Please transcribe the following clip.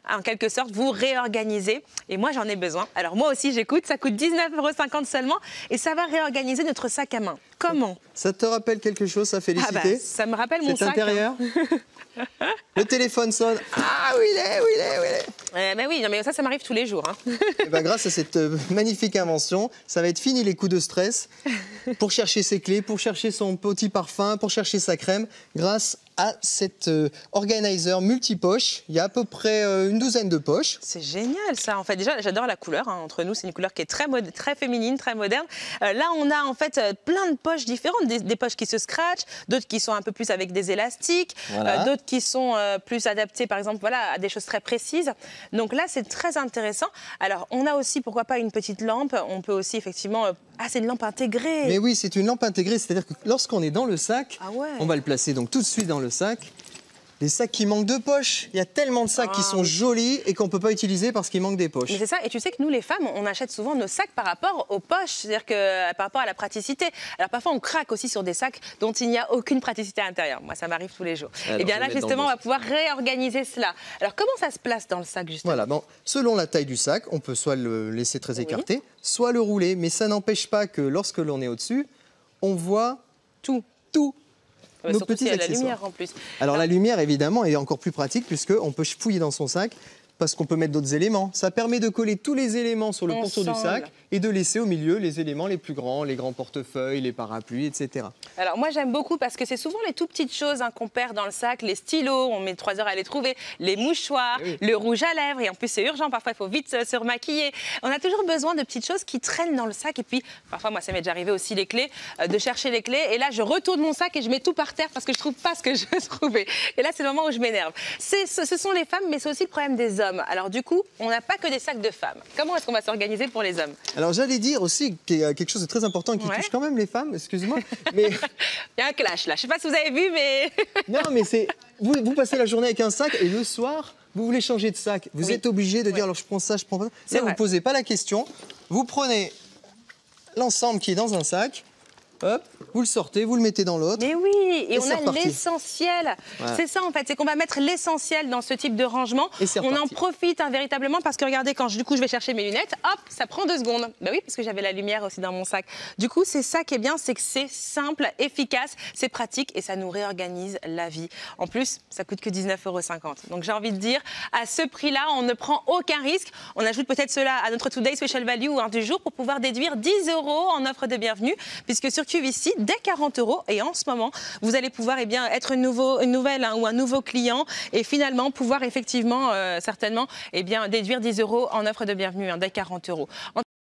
en quelque sorte, vous réorganiser. Et moi, j'en ai besoin. Alors moi aussi, j'écoute. Ça coûte 19,50 € seulement. Et ça va réorganiser notre sac à main. Comment? Ça te rappelle quelque chose, ça, Félicité? Ça me rappelle mon Cet sac. intérieur. Le téléphone sonne. Ah, où il est, où il est, où il est. Mais oui, non, mais ça m'arrive tous les jours. Hein. Et ben, grâce à cette magnifique invention, ça va être fini les coups de stress pour chercher ses clés, pour chercher son petit parfum, pour chercher sa crème. Grâce à cet organizer multipoche, il y a à peu près une douzaine de poches. C'est génial ça. En fait, déjà, j'adore la couleur. Hein. Entre nous, c'est une couleur qui est très féminine, très moderne. Là, on a en fait plein de poches différentes. Des poches qui se scratchent, d'autres qui sont un peu plus avec des élastiques, Voilà. d'autres qui sont plus adaptées, par exemple, voilà, à des choses très précises. Donc là, c'est très intéressant. Alors, on a aussi, pourquoi pas, une petite lampe. On peut aussi, effectivement... Ah, c'est une lampe intégrée. Mais oui, c'est une lampe intégrée, c'est-à-dire que lorsqu'on est dans le sac, on va le placer donc tout de suite dans le sac. Les sacs qui manquent de poches, il y a tellement de sacs qui sont jolis et qu'on ne peut pas utiliser parce qu'il manque des poches. Mais c'est ça, et tu sais que nous les femmes, on achète souvent nos sacs par rapport aux poches, c'est-à-dire que par rapport à la praticité. Alors parfois on craque aussi sur des sacs dont il n'y a aucune praticité à l'intérieur. Moi ça m'arrive tous les jours. Alors, et bien là justement on va pouvoir réorganiser cela. Alors comment ça se place dans le sac justement? Voilà, bon, selon la taille du sac, on peut soit le laisser très écarté, soit le rouler, mais ça n'empêche pas que lorsque l'on est au-dessus, on voit tout. Nos petits accessoires. La lumière en plus. Alors la lumière évidemment est encore plus pratique puisqu'on peut fouiller dans son sac parce qu'on peut mettre d'autres éléments. Ça permet de coller tous les éléments sur le pourtour du sac et de laisser au milieu les éléments les plus grands, les grands portefeuilles, les parapluies, etc. Alors moi j'aime beaucoup parce que c'est souvent les tout petites choses qu'on perd dans le sac, les stylos, on met 3 heures à les trouver, les mouchoirs, le rouge à lèvres, et en plus c'est urgent, parfois il faut vite se remaquiller. On a toujours besoin de petites choses qui traînent dans le sac, et puis parfois moi ça m'est déjà arrivé aussi les clés, de chercher les clés, et là je retourne mon sac et je mets tout par terre parce que je trouve pas ce que je trouvais. Et là c'est le moment où je m'énerve. Ce sont les femmes, mais c'est aussi le problème des hommes. Alors du coup, on n'a pas que des sacs de femmes. Comment est-ce qu'on va s'organiser pour les hommes? Alors j'allais dire aussi qu'il y a quelque chose de très important qui touche quand même les femmes, excusez-moi, mais... Il y a un clash là, je sais pas si vous avez vu, mais... Non, mais c'est... Vous passez la journée avec un sac et le soir, vous voulez changer de sac. Vous êtes obligé de dire, alors je prends ça, je prends pas ça. Là, vous ne posez pas la question. Vous prenez l'ensemble qui est dans un sac, hop, vous le sortez, vous le mettez dans l'autre. Mais oui, et on a reparti. L'essentiel. Voilà. C'est ça en fait, c'est qu'on va mettre l'essentiel dans ce type de rangement. Et on en profite véritablement parce que regardez, quand du coup je vais chercher mes lunettes, hop, ça prend 2 secondes. Ben oui, parce que j'avais la lumière aussi dans mon sac. Du coup, c'est ça qui est bien, c'est que c'est simple, efficace, c'est pratique et ça nous réorganise la vie. En plus, ça coûte que 19,50 €. Donc j'ai envie de dire, à ce prix-là, on ne prend aucun risque. On ajoute peut-être cela à notre Today Special Value du jour pour pouvoir déduire 10 € en offre de bienvenue, puisque sur QVC, dès 40 € et en ce moment, vous allez pouvoir être une nouvelle ou un nouveau client et finalement pouvoir effectivement certainement déduire 10 € en offre de bienvenue dès 40 €.